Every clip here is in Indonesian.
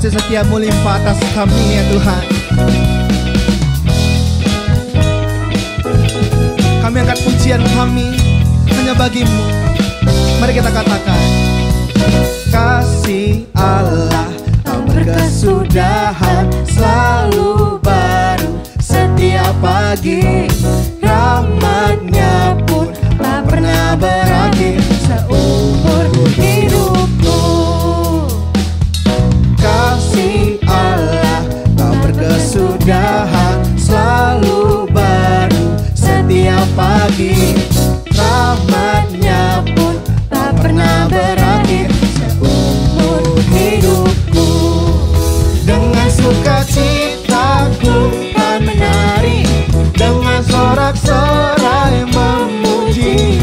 kasih setiamu limpah atas kami ya Tuhan. Kami angkat pujian kami hanya bagimu. Mari kita katakan, kasih Allah tak berkesudahan, selalu baru setiap pagi. Rahmatnya pun tak pernah berakhir seumur hidupku. Kasih Allah tak berkesudahan, selalu baru setiap pagi. Rahmatnya pun tak pernah berakhir seumur hidupku. Dengan sukacitaku kan menari, dengan sorak-sorai memuji,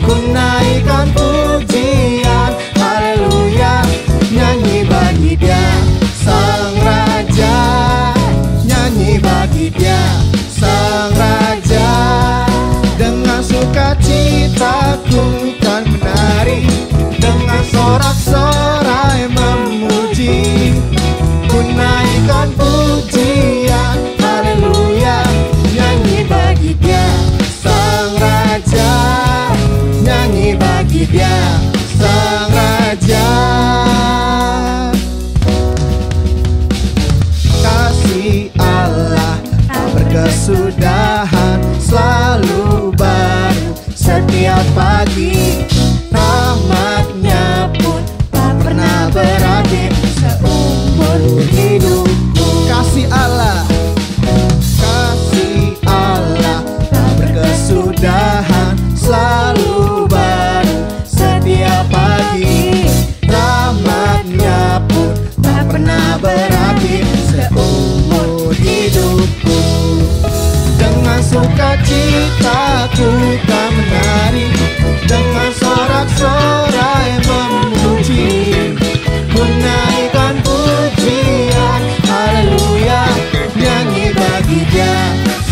ku naikkan pujian, haleluya, nyanyi bagi Dia Sang Raja, nyanyi bagi Dia Sang Raja. Dengan sukacitaku kan menari, dengan sorak-sorai memuji, ku naikkan pujian, haleluya, nyanyi bagi Dia Sang Raja, nyanyi bagi Dia Sang Raja. Kasih Allah tak berkesudahan, selalu baru setiap pagi. Rahmatnya pun tak pernah berakhir seumur hidupku. Kasih Allah, kasih Allah tak berkesudahan, selalu baru setiap pagi. Rahmatnya pun tak pernah berakhir seumur hidupku. Dengan sukacitaku kan menari, dengan sorak-sorai memuji, ku naikkan pujian, haleluya, nyanyi bagi Dia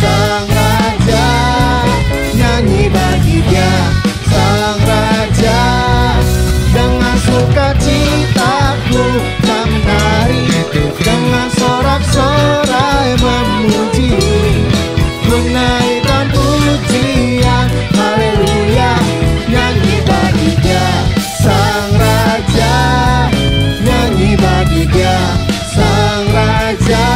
Sang Raja, nyanyi bagi Dia Sang Raja. Dengan sukacitaku kan menari, dengan sorak-sorai memuji, ku naikkan pujian, haleluya, nyanyi bagi Dia Sang Raja, nyanyi bagi Dia Sang Raja.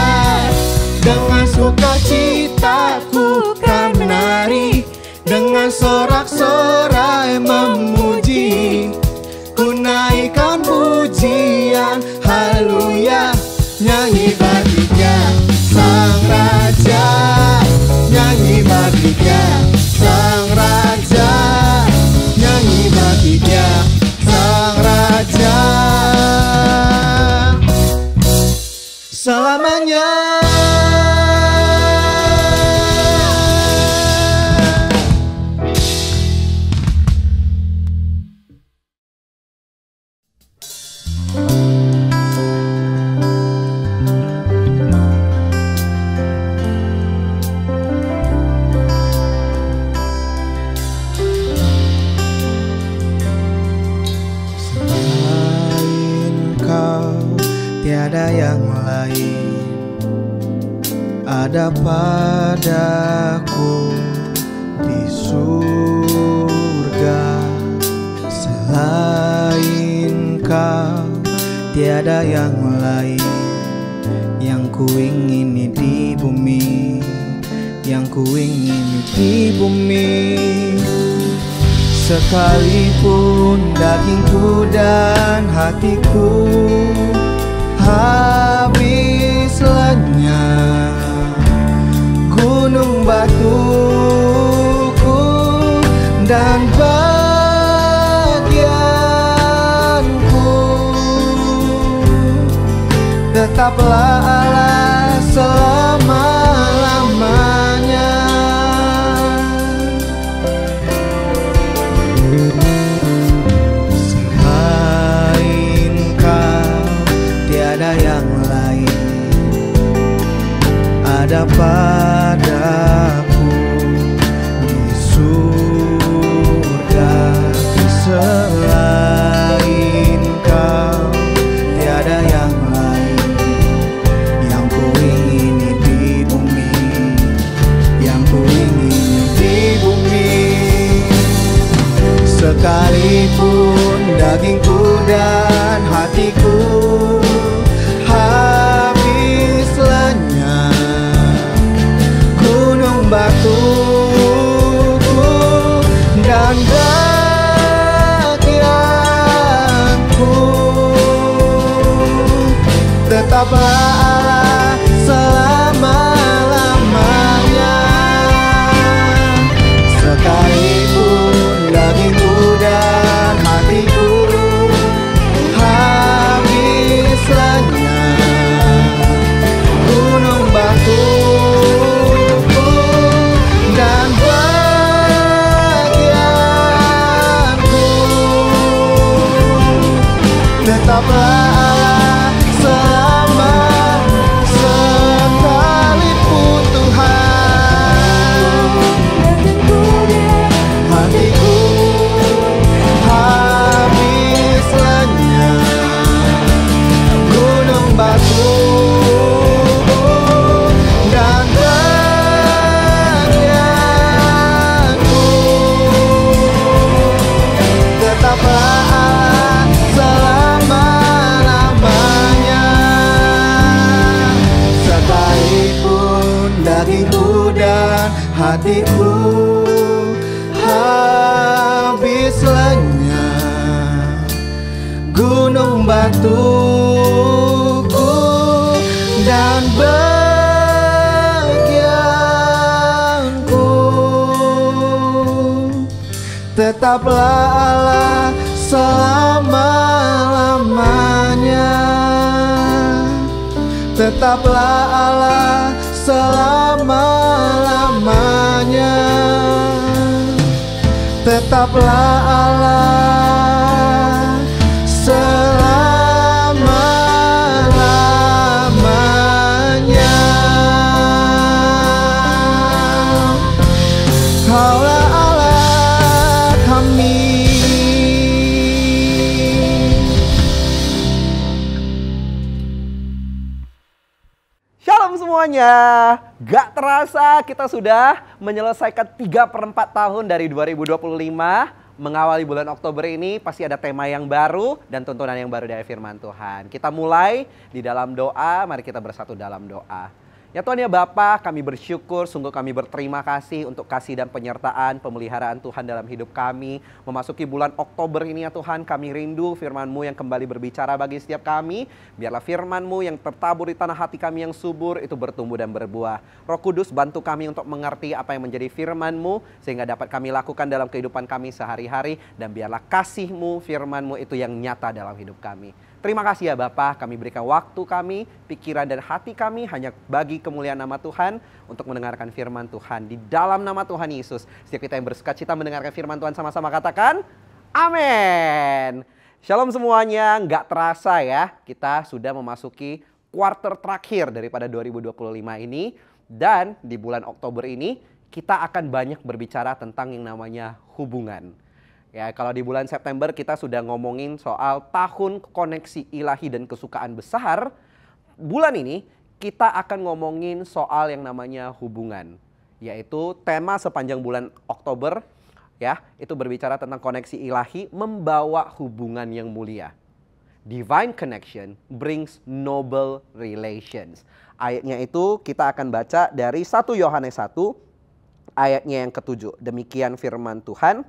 Dengan sukacitaku kan menari, dengan sorak-sorai memuji, ku naikkan pujian, haleluya, nyanyi bagi Dia Sang Raja, nyanyi bagi Dia Sang Raja, nyanyi bagi Dia Sang Raja selamanya. Tiada yang lain ada padaku di surga. Selain Kau tiada yang lain yang ku ingini di bumi, yang ku ingini di bumi. Sekalipun dagingku dan hatiku habis lenyap, gunung batuku dan bagianku tetaplah Allah selama-lamanya. Selain Kau tiada yang lain ada padaku di surga. Selain Kau tiada yang lain Sekalipun dagingku dan hatiku habis lenyap, gunung batuku dan bagianku, tetaplah Allah selama-lamanya. Sekalipun dagingku dan hatiku habis lenyap, gunung batuku dan bagianku, tetaplah Allah selama. Sekalipun Tuhan hatiku habis lenyap, gunung batuku dan bagianku, tetaplah Allah selama-lamanya. Sekalipun dagingku dan hatiku habis lenyap, gunung batuku dan bagianku, tetaplah Allah selama-lamanya. Tetaplah Allah selama-lamanya. Tetaplah Allah selama-lamanya. Kaulah Allah kami. Shalom semuanya. Gak terasa kita sudah menyelesaikan 3/4 tahun dari 2025. Mengawali bulan Oktober ini pasti ada tema yang baru dan tuntunan yang baru dari firman Tuhan. Kita mulai di dalam doa, mari kita bersatu dalam doa. Ya Tuhan ya Bapa, kami bersyukur, sungguh kami berterima kasih untuk kasih dan penyertaan, pemeliharaan Tuhan dalam hidup kami. Memasuki bulan Oktober ini ya Tuhan, kami rindu firman-Mu yang kembali berbicara bagi setiap kami. Biarlah firman-Mu yang tertabur di tanah hati kami yang subur itu bertumbuh dan berbuah. Roh Kudus bantu kami untuk mengerti apa yang menjadi firman-Mu sehingga dapat kami lakukan dalam kehidupan kami sehari-hari. Dan biarlah kasih-Mu, firman-Mu itu yang nyata dalam hidup kami. Terima kasih ya Bapa, kami berikan waktu kami, pikiran dan hati kami hanya bagi kemuliaan nama Tuhan untuk mendengarkan firman Tuhan. Di dalam nama Tuhan Yesus, setiap kita yang bersukacita mendengarkan firman Tuhan sama-sama katakan, amin. Shalom semuanya, nggak terasa ya, kita sudah memasuki kuarter terakhir daripada 2025 ini. Dan di bulan Oktober ini, kita akan banyak berbicara tentang yang namanya hubungan. Ya, kalau di bulan September kita sudah ngomongin soal tahun koneksi ilahi dan kesukaan besar. Bulan ini kita akan ngomongin soal yang namanya hubungan. Yaitu tema sepanjang bulan Oktober ya, itu berbicara tentang koneksi ilahi membawa hubungan yang mulia. Divine connection brings noble relations. Ayatnya itu kita akan baca dari 1 Yohanes 1 ayatnya yang ke-7. Demikian firman Tuhan.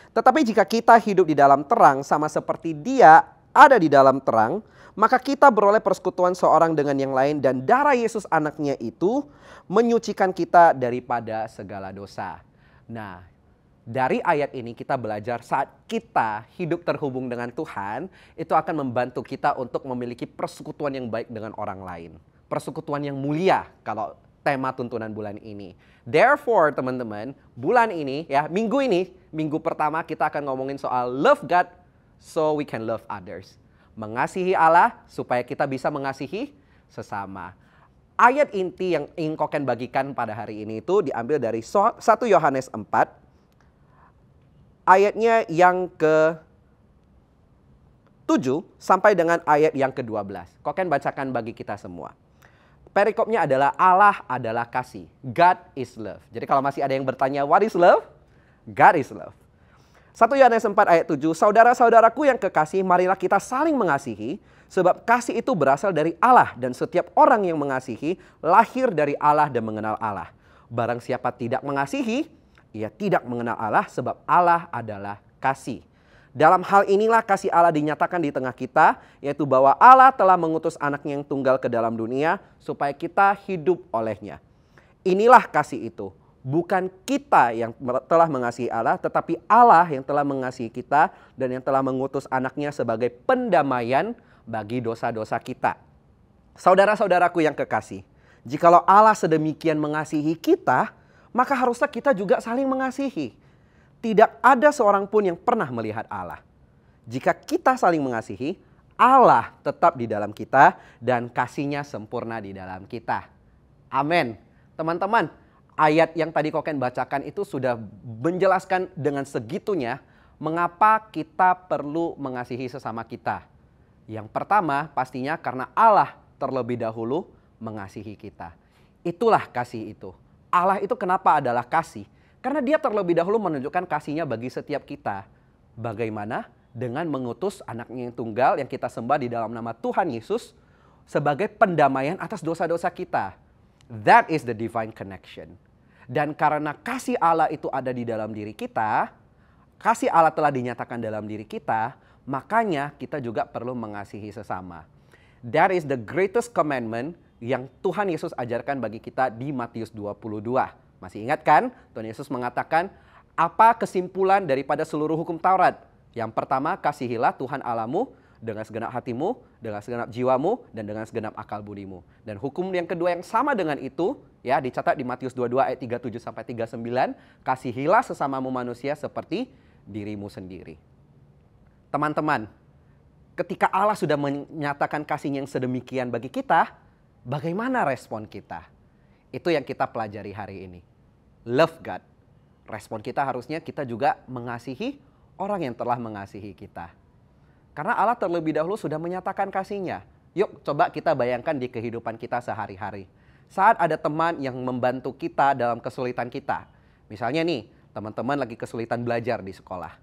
Tetapi jika kita hidup di dalam terang sama seperti Dia ada di dalam terang, maka kita beroleh persekutuan seorang dengan yang lain dan darah Yesus anaknya itu menyucikan kita daripada segala dosa. Nah, dari ayat ini kita belajar saat kita hidup terhubung dengan Tuhan, itu akan membantu kita untuk memiliki persekutuan yang baik dengan orang lain. Persekutuan yang mulia kalau tema tuntunan bulan ini. Therefore teman-teman, bulan ini ya, minggu pertama kita akan ngomongin soal love God so we can love others. Mengasihi Allah supaya kita bisa mengasihi sesama. Ayat inti yang ingin koken bagikan pada hari ini itu diambil dari 1 Yohanes 4 ayatnya yang ke-7 sampai dengan ayat yang ke-12. Koken bacakan bagi kita semua. Perikopnya adalah Allah adalah kasih. God is love. Jadi kalau masih ada yang bertanya, what is love? God is love. 1 Yohanes 4 ayat 7, saudara-saudaraku yang kekasih, marilah kita saling mengasihi, sebab kasih itu berasal dari Allah dan setiap orang yang mengasihi lahir dari Allah dan mengenal Allah. Barang siapa tidak mengasihi, ia tidak mengenal Allah sebab Allah adalah kasih. Dalam hal inilah kasih Allah dinyatakan di tengah kita, yaitu bahwa Allah telah mengutus anaknya yang tunggal ke dalam dunia supaya kita hidup olehnya. Inilah kasih itu. Bukan kita yang telah mengasihi Allah, tetapi Allah yang telah mengasihi kita dan yang telah mengutus anaknya sebagai pendamaian bagi dosa-dosa kita. Saudara-saudaraku yang kekasih, jikalau Allah sedemikian mengasihi kita, maka harusnya kita juga saling mengasihi. Tidak ada seorang pun yang pernah melihat Allah. Jika kita saling mengasihi, Allah tetap di dalam kita dan kasih-Nya sempurna di dalam kita. Amin. Teman-teman, ayat yang tadi Koken bacakan itu sudah menjelaskan dengan segitunya mengapa kita perlu mengasihi sesama kita. Yang pertama pastinya karena Allah terlebih dahulu mengasihi kita. Itulah kasih itu. Allah itu kenapa adalah kasih? Karena Dia terlebih dahulu menunjukkan kasih-Nya bagi setiap kita. Bagaimana? Dengan mengutus anaknya yang tunggal yang kita sembah di dalam nama Tuhan Yesus sebagai pendamaian atas dosa-dosa kita. That is the divine connection. Dan karena kasih Allah itu ada di dalam diri kita, kasih Allah telah dinyatakan dalam diri kita, makanya kita juga perlu mengasihi sesama. That is the greatest commandment yang Tuhan Yesus ajarkan bagi kita di Matius 22. Masih ingat kan? Tuhan Yesus mengatakan, apa kesimpulan daripada seluruh hukum Taurat? Yang pertama, kasihilah Tuhan Allahmu dengan segenap hatimu, dengan segenap jiwamu, dan dengan segenap akal budimu. Dan hukum yang kedua yang sama dengan itu, ya dicatat di Matius 22 ayat 37-39, kasihilah sesamamu manusia seperti dirimu sendiri. Teman-teman, ketika Allah sudah menyatakan kasih-Nya yang sedemikian bagi kita, bagaimana respon kita? Itu yang kita pelajari hari ini. Love God. Respon kita harusnya kita juga mengasihi orang yang telah mengasihi kita. Karena Allah terlebih dahulu sudah menyatakan kasih-Nya. Yuk coba kita bayangkan di kehidupan kita sehari-hari. Saat ada teman yang membantu kita dalam kesulitan kita. Misalnya nih, teman-teman lagi kesulitan belajar di sekolah.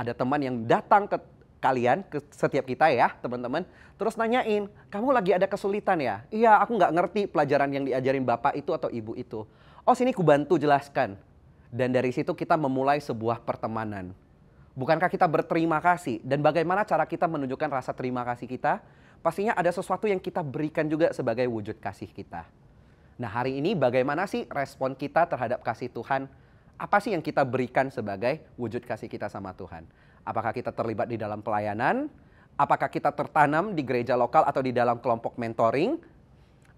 Ada teman yang datang ke kalian, ke setiap kita ya teman-teman. Terus nanyain, kamu lagi ada kesulitan ya? Iya, aku nggak ngerti pelajaran yang diajarin bapak itu atau ibu itu. Oh sini ku bantu jelaskan. Dan dari situ kita memulai sebuah pertemanan. Bukankah kita berterima kasih? Dan bagaimana cara kita menunjukkan rasa terima kasih kita? Pastinya ada sesuatu yang kita berikan juga sebagai wujud kasih kita. Nah hari ini bagaimana sih respon kita terhadap kasih Tuhan? Apa sih yang kita berikan sebagai wujud kasih kita sama Tuhan? Apakah kita terlibat di dalam pelayanan? Apakah kita tertanam di gereja lokal atau di dalam kelompok mentoring?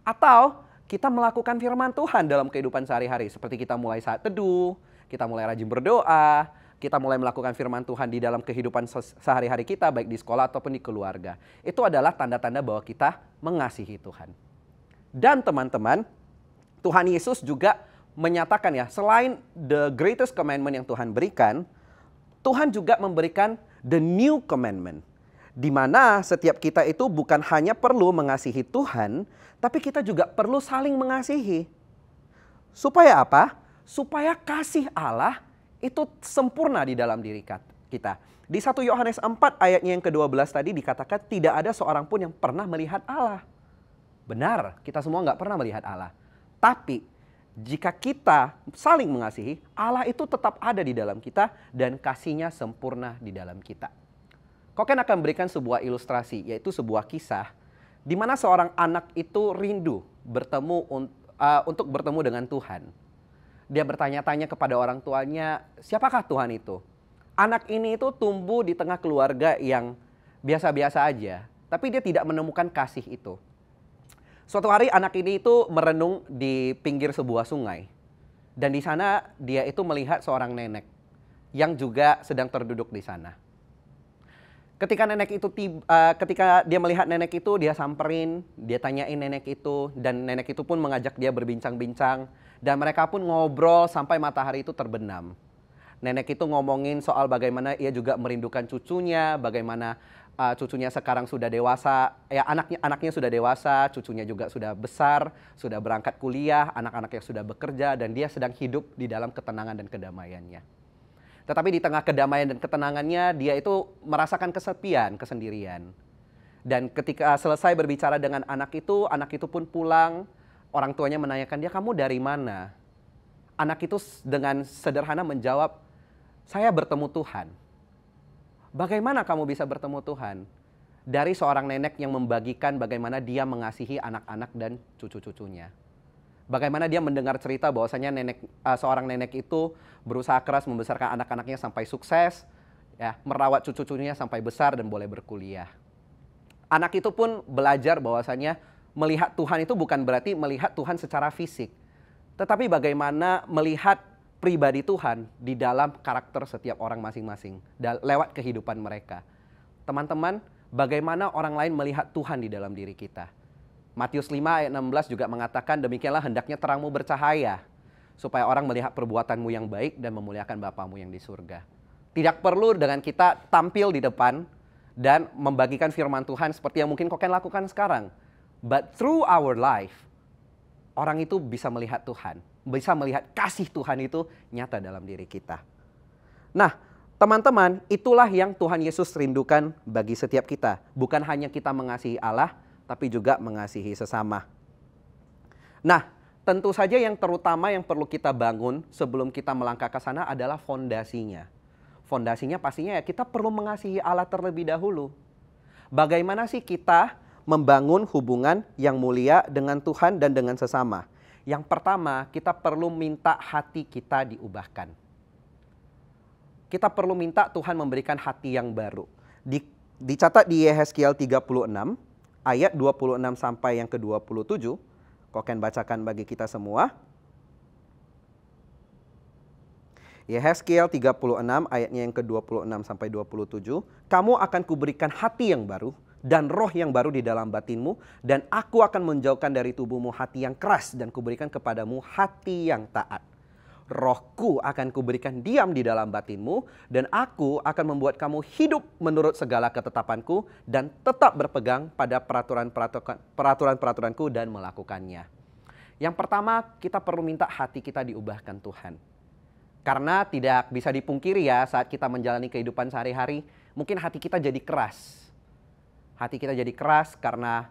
Atau kita melakukan firman Tuhan dalam kehidupan sehari-hari? Seperti kita mulai saat teduh, kita mulai rajin berdoa, kita mulai melakukan firman Tuhan di dalam kehidupan sehari-hari kita, baik di sekolah ataupun di keluarga. Itu adalah tanda-tanda bahwa kita mengasihi Tuhan. Dan teman-teman, Tuhan Yesus juga menyatakan ya, selain the greatest commandment yang Tuhan berikan, Tuhan juga memberikan the new commandment. Di mana setiap kita itu bukan hanya perlu mengasihi Tuhan, tapi kita juga perlu saling mengasihi. Supaya apa? Supaya kasih Allah itu sempurna di dalam diri kita. Di 1 Yohanes 4 ayatnya yang ke-12 tadi dikatakan tidak ada seorang pun yang pernah melihat Allah. Benar, kita semua nggak pernah melihat Allah. Tapi jika kita saling mengasihi, Allah itu tetap ada di dalam kita dan kasih-Nya sempurna di dalam kita. Koken akan berikan sebuah ilustrasi, yaitu sebuah kisah di mana seorang anak itu rindu untuk bertemu dengan Tuhan. Dia bertanya-tanya kepada orang tuanya, siapakah Tuhan itu? Anak ini itu tumbuh di tengah keluarga yang biasa-biasa aja, tapi dia tidak menemukan kasih itu. Suatu hari anak ini itu merenung di pinggir sebuah sungai. Dan di sana dia itu melihat seorang nenek yang juga sedang terduduk di sana. Ketika dia melihat nenek itu, dia samperin, dia tanyain nenek itu, dan nenek itu pun mengajak dia berbincang-bincang. Dan mereka pun ngobrol sampai matahari itu terbenam. Nenek itu ngomongin soal bagaimana ia juga merindukan cucunya, bagaimana cucunya sekarang sudah dewasa, ya anaknya sudah dewasa, cucunya juga sudah besar, sudah berangkat kuliah, anak-anaknya sudah bekerja, dan dia sedang hidup di dalam ketenangan dan kedamaiannya. Tetapi di tengah kedamaian dan ketenangannya, dia itu merasakan kesepian, kesendirian. Dan ketika selesai berbicara dengan anak itu pun pulang. Orang tuanya menanyakan dia, kamu dari mana? Anak itu dengan sederhana menjawab, saya bertemu Tuhan. Bagaimana kamu bisa bertemu Tuhan? Dari seorang nenek yang membagikan bagaimana dia mengasihi anak-anak dan cucu-cucunya. Bagaimana dia mendengar cerita bahwasanya seorang nenek itu berusaha keras membesarkan anak-anaknya sampai sukses, ya, merawat cucu-cucunya sampai besar dan boleh berkuliah. Anak itu pun belajar bahwasanya melihat Tuhan itu bukan berarti melihat Tuhan secara fisik, tetapi bagaimana melihat pribadi Tuhan di dalam karakter setiap orang masing-masing lewat kehidupan mereka. Teman-teman, bagaimana orang lain melihat Tuhan di dalam diri kita? Matius 5 ayat 16 juga mengatakan, demikianlah hendaknya terangmu bercahaya, supaya orang melihat perbuatanmu yang baik dan memuliakan Bapamu yang di surga. Tidak perlu dengan kita tampil di depan dan membagikan firman Tuhan seperti yang mungkin Koken lakukan sekarang. But through our life, orang itu bisa melihat Tuhan. Bisa melihat kasih Tuhan itu nyata dalam diri kita. Nah, teman-teman, itulah yang Tuhan Yesus rindukan bagi setiap kita. Bukan hanya kita mengasihi Allah, tapi juga mengasihi sesama. Nah, tentu saja yang terutama yang perlu kita bangun sebelum kita melangkah ke sana adalah fondasinya. Fondasinya pastinya ya kita perlu mengasihi Allah terlebih dahulu. Bagaimana sih kita membangun hubungan yang mulia dengan Tuhan dan dengan sesama? Yang pertama, kita perlu minta hati kita diubahkan. Kita perlu minta Tuhan memberikan hati yang baru. Dicatat di Yehezkiel 36 ayat 26 sampai yang ke-27. Koken bacakan bagi kita semua. Yehezkiel 36 ayatnya yang ke-26 sampai 27. Kamu akan kuberikan hati yang baru dan roh yang baru di dalam batinmu, dan aku akan menjauhkan dari tubuhmu hati yang keras dan kuberikan kepadamu hati yang taat. Rohku akan kuberikan diam di dalam batinmu, dan aku akan membuat kamu hidup menurut segala ketetapanku dan tetap berpegang pada peraturan-peraturanku dan melakukannya. Yang pertama, kita perlu minta hati kita diubahkan Tuhan. Karena tidak bisa dipungkiri ya, saat kita menjalani kehidupan sehari-hari, mungkin hati kita jadi keras. Hati kita jadi keras karena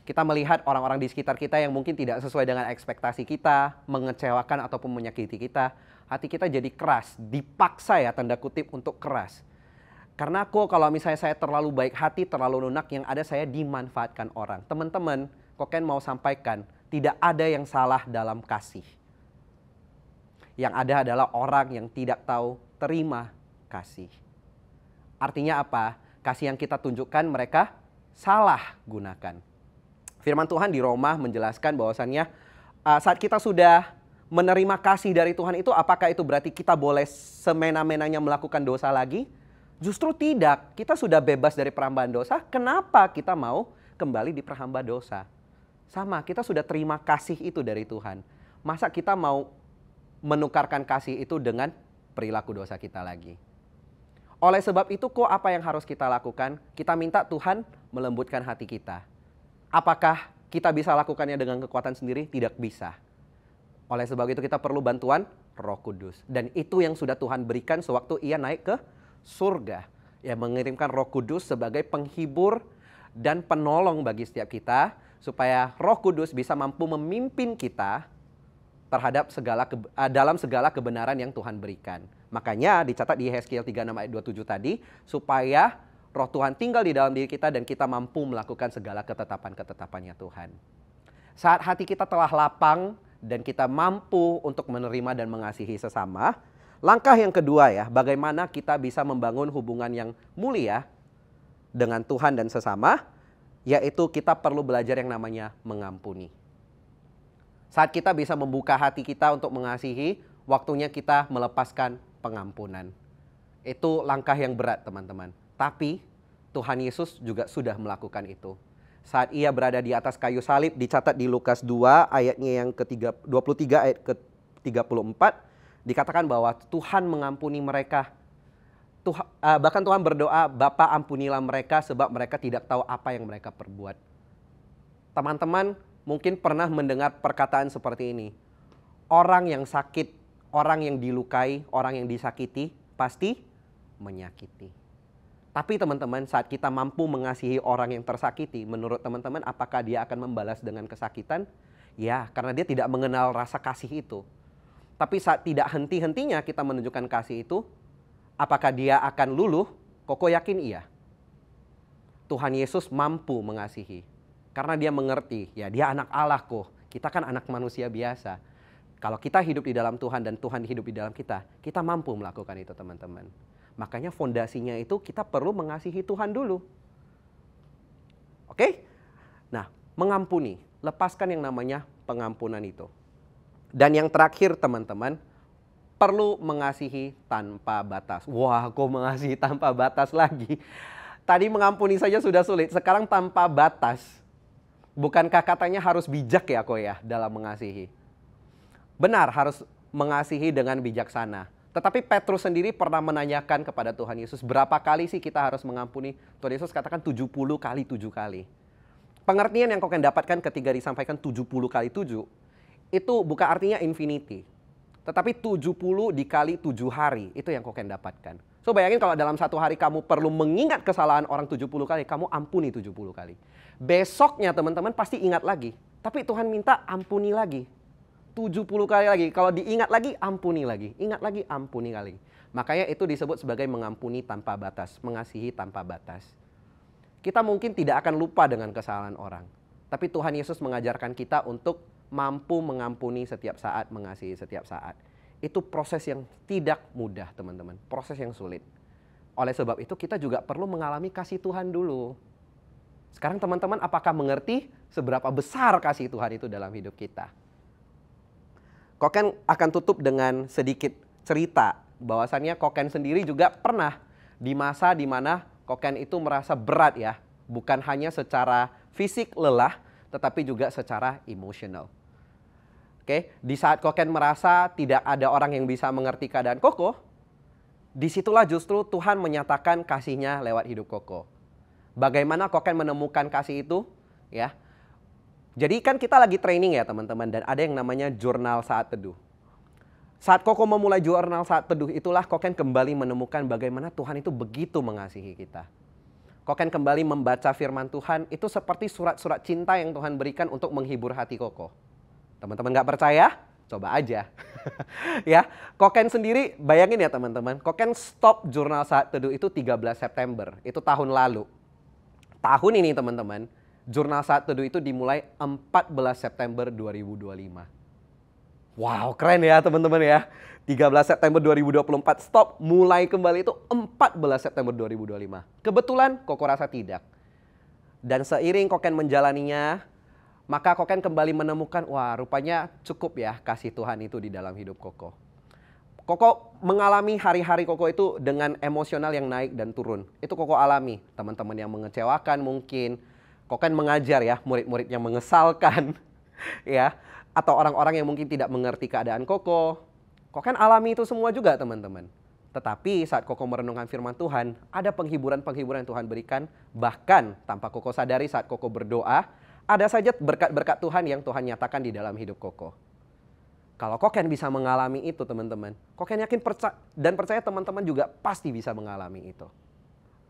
kita melihat orang-orang di sekitar kita yang mungkin tidak sesuai dengan ekspektasi kita, mengecewakan ataupun menyakiti kita. Hati kita jadi keras, dipaksa ya tanda kutip untuk keras. Karena kalau misalnya saya terlalu baik hati, terlalu lunak, yang ada saya dimanfaatkan orang. Teman-teman, Koken mau sampaikan, tidak ada yang salah dalam kasih. Yang ada adalah orang yang tidak tahu terima kasih. Artinya apa? Kasih yang kita tunjukkan mereka salah gunakan. Firman Tuhan di Roma menjelaskan bahwasannya saat kita sudah menerima kasih dari Tuhan itu, apakah itu berarti kita boleh semena-menanya melakukan dosa lagi? Justru tidak. Kita sudah bebas dari perhambaan dosa. Kenapa kita mau kembali diperhamba dosa? Sama, kita sudah terima kasih itu dari Tuhan. Masa kita mau menukarkan kasih itu dengan perilaku dosa kita lagi? Oleh sebab itu apa yang harus kita lakukan? Kita minta Tuhan melembutkan hati kita. Apakah kita bisa lakukannya dengan kekuatan sendiri? Tidak bisa. Oleh sebab itu kita perlu bantuan Roh Kudus. Dan itu yang sudah Tuhan berikan sewaktu ia naik ke surga. Ia mengirimkan Roh Kudus sebagai penghibur dan penolong bagi setiap kita. Supaya Roh Kudus bisa mampu memimpin kita terhadap dalam segala kebenaran yang Tuhan berikan. Makanya dicatat di Yehezkiel 36 ayat 27 tadi, supaya Roh Tuhan tinggal di dalam diri kita dan kita mampu melakukan segala ketetapan-ketetapannya Tuhan. Saat hati kita telah lapang dan kita mampu untuk menerima dan mengasihi sesama, langkah yang kedua ya, bagaimana kita bisa membangun hubungan yang mulia dengan Tuhan dan sesama, yaitu kita perlu belajar yang namanya mengampuni. Saat kita bisa membuka hati kita untuk mengasihi, waktunya kita melepaskan pengampunan. Itu langkah yang berat teman-teman. Tapi Tuhan Yesus juga sudah melakukan itu. Saat ia berada di atas kayu salib, dicatat di Lukas 2 ayatnya yang ke-23 ayat ke-34. Dikatakan bahwa Tuhan mengampuni mereka. Bahkan Tuhan berdoa, Bapa ampunilah mereka sebab mereka tidak tahu apa yang mereka perbuat. Teman-teman mungkin pernah mendengar perkataan seperti ini. Orang yang sakit, orang yang dilukai, orang yang disakiti pasti menyakiti. Tapi teman-teman, saat kita mampu mengasihi orang yang tersakiti, menurut teman-teman apakah dia akan membalas dengan kesakitan? Ya, karena dia tidak mengenal rasa kasih itu. Tapi saat tidak henti-hentinya kita menunjukkan kasih itu, apakah dia akan luluh? Koko yakin iya. Tuhan Yesus mampu mengasihi. Karena dia mengerti, ya dia anak Allah kok. Kita kan anak manusia biasa. Kalau kita hidup di dalam Tuhan dan Tuhan hidup di dalam kita mampu melakukan itu teman-teman. Makanya fondasinya itu kita perlu mengasihi Tuhan dulu. Oke? Nah, mengampuni. Lepaskan yang namanya pengampunan itu. Dan yang terakhir teman-teman, perlu mengasihi tanpa batas. Wah, kok mengasihi tanpa batas lagi? Tadi mengampuni saja sudah sulit, sekarang tanpa batas. Bukankah katanya harus bijak ya kok ya dalam mengasihi? Benar, harus mengasihi dengan bijaksana. Tetapi Petrus sendiri pernah menanyakan kepada Tuhan Yesus, berapa kali sih kita harus mengampuni? Tuhan Yesus katakan 70 kali 7 kali. Pengertian yang kau akan dapatkan ketika disampaikan 70 kali 7, itu bukan artinya infinity. Tetapi 70 dikali 7 hari, itu yang kau akan dapatkan. So bayangin kalau dalam satu hari kamu perlu mengingat kesalahan orang 70 kali, kamu ampuni 70 kali. Besoknya teman-teman pasti ingat lagi. Tapi Tuhan minta ampuni lagi. 70 kali lagi. Kalau diingat lagi, ampuni lagi. Ingat lagi, ampuni lagi. Makanya itu disebut sebagai mengampuni tanpa batas. Mengasihi tanpa batas. Kita mungkin tidak akan lupa dengan kesalahan orang. Tapi Tuhan Yesus mengajarkan kita untuk mampu mengampuni setiap saat, mengasihi setiap saat. Itu proses yang tidak mudah teman-teman. Proses yang sulit. Oleh sebab itu kita juga perlu mengalami kasih Tuhan dulu. Sekarang teman-teman apakah mengerti seberapa besar kasih Tuhan itu dalam hidup kita? Koken akan tutup dengan sedikit cerita bahwasannya Koken sendiri juga pernah di masa di mana Koken itu merasa berat ya. Bukan hanya secara fisik lelah, tetapi juga secara emosional. Oke, di saat Koken merasa tidak ada orang yang bisa mengerti keadaan Koko, disitulah justru Tuhan menyatakan kasih-Nya lewat hidup Koko. Bagaimana Koken menemukan kasih itu? Ya. Jadi kan kita lagi training ya teman-teman, dan ada yang namanya jurnal saat teduh. Saat Koko memulai jurnal saat teduh itulah Koken kembali menemukan bagaimana Tuhan itu begitu mengasihi kita. Koken kembali membaca firman Tuhan itu seperti surat-surat cinta yang Tuhan berikan untuk menghibur hati Koko. Teman-teman nggak percaya? Coba aja. Ya, Koken sendiri bayangin ya teman-teman, Koken stop jurnal saat teduh itu 13 September, itu tahun lalu. Tahun ini teman-teman, jurnal saat teduh itu dimulai 14 September 2025. Wow, keren ya teman-teman ya. 13 September 2024 stop, mulai kembali itu 14 September 2025. Kebetulan Koko rasa tidak. Dan seiring Koken menjalaninya, maka Koken kembali menemukan, wah rupanya cukup ya kasih Tuhan itu di dalam hidup Koko. Koko mengalami hari-hari Koko itu dengan emosional yang naik dan turun. Itu Koko alami, teman-teman yang mengecewakan mungkin. Koken mengajar ya, murid-murid yang mengesalkan. Ya, atau orang-orang yang mungkin tidak mengerti keadaan Koko. Koken alami itu semua juga teman-teman. Tetapi saat Koko merenungkan firman Tuhan, ada penghiburan-penghiburan yang Tuhan berikan. Bahkan tanpa Koko sadari saat Koko berdoa, ada saja berkat-berkat Tuhan yang Tuhan nyatakan di dalam hidup Koko. Kalau Koken bisa mengalami itu teman-teman, Koken yakin percaya teman-teman juga pasti bisa mengalami itu.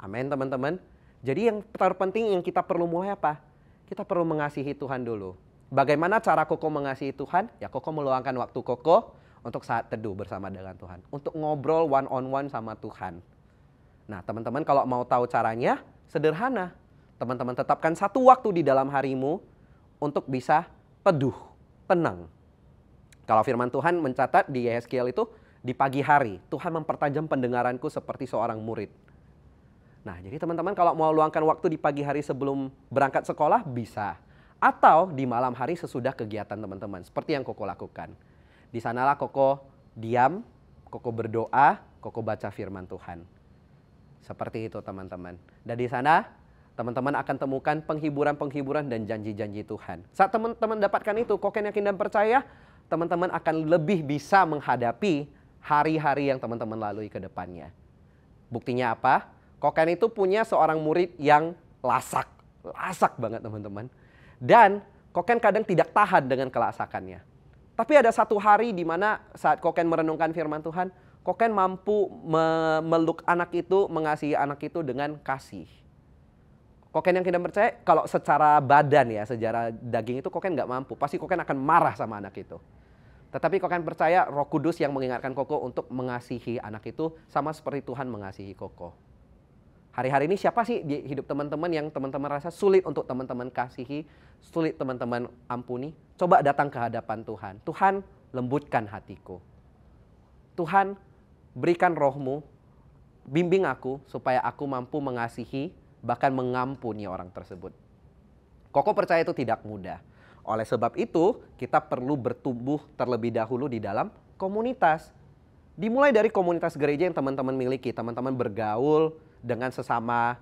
Amin teman-teman. Jadi yang terpenting yang kita perlu mulai apa? Kita perlu mengasihi Tuhan dulu. Bagaimana cara Koko mengasihi Tuhan? Ya Koko meluangkan waktu Koko untuk saat teduh bersama dengan Tuhan. Untuk ngobrol one on one sama Tuhan. Nah teman-teman kalau mau tahu caranya, sederhana. Teman-teman tetapkan satu waktu di dalam harimu untuk bisa teduh, tenang. Kalau firman Tuhan mencatat di Yeskiel itu, di pagi hari Tuhan mempertajam pendengaranku seperti seorang murid. Nah jadi teman-teman kalau mau luangkan waktu di pagi hari sebelum berangkat sekolah bisa. Atau di malam hari sesudah kegiatan teman-teman. Seperti yang Koko lakukan. Di sanalah Koko diam, Koko berdoa, Koko baca firman Tuhan. Seperti itu teman-teman. Dan di sana teman-teman akan temukan penghiburan-penghiburan dan janji-janji Tuhan. Saat teman-teman dapatkan itu, Koken yakin dan percaya, teman-teman akan lebih bisa menghadapi hari-hari yang teman-teman lalui ke depannya. Buktinya apa? Koken itu punya seorang murid yang lasak banget teman-teman. Dan Koken kadang tidak tahan dengan kelasakannya. Tapi ada satu hari di mana saat Koken merenungkan firman Tuhan, Koken mampu memeluk anak itu, mengasihi anak itu dengan kasih. Koken yang tidak percaya, kalau secara badan ya, secara daging itu Koken nggak mampu. Pasti Koken akan marah sama anak itu. Tetapi Koken percaya Roh Kudus yang mengingatkan Koko untuk mengasihi anak itu sama seperti Tuhan mengasihi Koko. Hari-hari ini siapa sih di hidup teman-teman yang teman-teman rasa sulit untuk teman-teman kasihi, sulit teman-teman ampuni? Coba datang ke hadapan Tuhan. Tuhan, lembutkan hatiku. Tuhan, berikan rohmu, bimbing aku supaya aku mampu mengasihi, bahkan mengampuni orang tersebut. Koko percaya itu tidak mudah. Oleh sebab itu, kita perlu bertumbuh terlebih dahulu di dalam komunitas. Dimulai dari komunitas gereja yang teman-teman miliki, teman-teman bergaul dengan sesama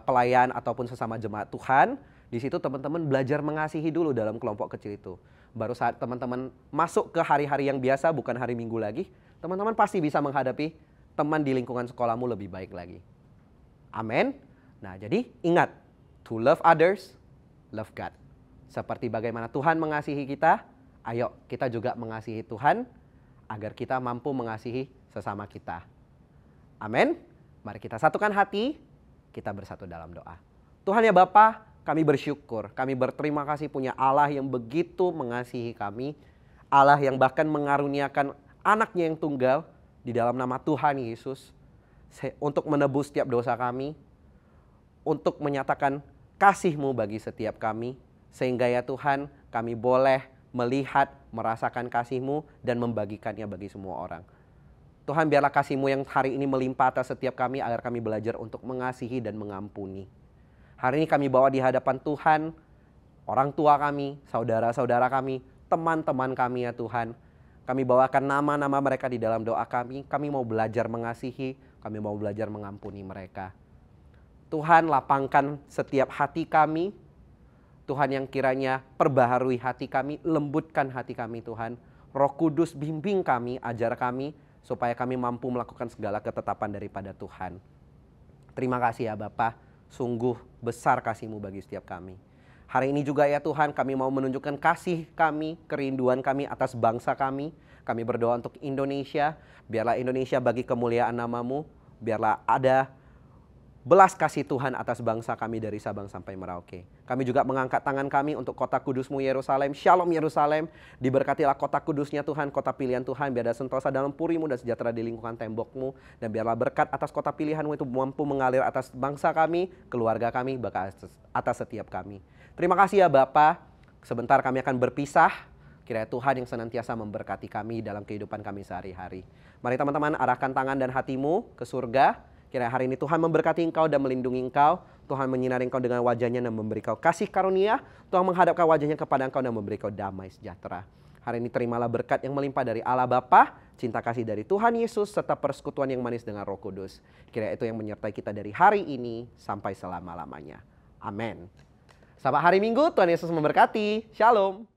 pelayan ataupun sesama jemaat Tuhan. Di situ teman-teman belajar mengasihi dulu dalam kelompok kecil itu. Baru saat teman-teman masuk ke hari-hari yang biasa, bukan hari Minggu lagi, teman-teman pasti bisa menghadapi teman di lingkungan sekolahmu lebih baik lagi. Amin. Nah, jadi ingat, to love others, love God. Seperti bagaimana Tuhan mengasihi kita, ayo kita juga mengasihi Tuhan agar kita mampu mengasihi sesama kita. Amin. Mari kita satukan hati, kita bersatu dalam doa. Tuhan ya Bapa, kami bersyukur, kami berterima kasih punya Allah yang begitu mengasihi kami. Allah yang bahkan mengaruniakan anaknya yang tunggal di dalam nama Tuhan Yesus. Untuk menebus setiap dosa kami. Untuk menyatakan kasih-Mu bagi setiap kami. Sehingga ya Tuhan kami boleh melihat, merasakan kasih-Mu dan membagikannya bagi semua orang. Tuhan biarlah kasih-Mu yang hari ini melimpah atas setiap kami agar kami belajar untuk mengasihi dan mengampuni. Hari ini kami bawa di hadapan Tuhan orang tua kami, saudara-saudara kami, teman-teman kami ya Tuhan. Kami bawakan nama-nama mereka di dalam doa kami. Kami mau belajar mengasihi, kami mau belajar mengampuni mereka. Tuhan lapangkan setiap hati kami. Tuhan yang kiranya perbaharui hati kami, lembutkan hati kami Tuhan. Roh Kudus bimbing kami, ajar kami, supaya kami mampu melakukan segala ketetapan daripada Tuhan. Terima kasih ya Bapa, sungguh besar kasih-Mu bagi setiap kami. Hari ini juga ya Tuhan kami mau menunjukkan kasih kami, kerinduan kami atas bangsa kami. Kami berdoa untuk Indonesia, biarlah Indonesia bagi kemuliaan nama-Mu, biarlah ada belas kasih Tuhan atas bangsa kami dari Sabang sampai Merauke. Kami juga mengangkat tangan kami untuk kota kudus-Mu Yerusalem. Shalom Yerusalem, diberkatilah kota kudusnya Tuhan, kota pilihan Tuhan. Biar ada sentosa dalam puri-Mu dan sejahtera di lingkungan tembok-Mu. Dan biarlah berkat atas kota pilihan-Mu itu mampu mengalir atas bangsa kami, keluarga kami, bahkan atas setiap kami. Terima kasih ya Bapa. Sebentar kami akan berpisah. Kiranya Tuhan yang senantiasa memberkati kami dalam kehidupan kami sehari-hari. Mari teman-teman arahkan tangan dan hatimu ke surga. Kiranya hari ini Tuhan memberkati engkau dan melindungi engkau. Tuhan menyinari engkau dengan wajahnya dan memberi kau kasih karunia. Tuhan menghadapkan wajahnya kepada engkau dan memberi kau damai sejahtera. Hari ini terimalah berkat yang melimpah dari Allah Bapa, cinta kasih dari Tuhan Yesus, serta persekutuan yang manis dengan Roh Kudus. Kiranya itu yang menyertai kita dari hari ini sampai selama-lamanya. Amin. Selamat hari Minggu, Tuhan Yesus memberkati. Shalom.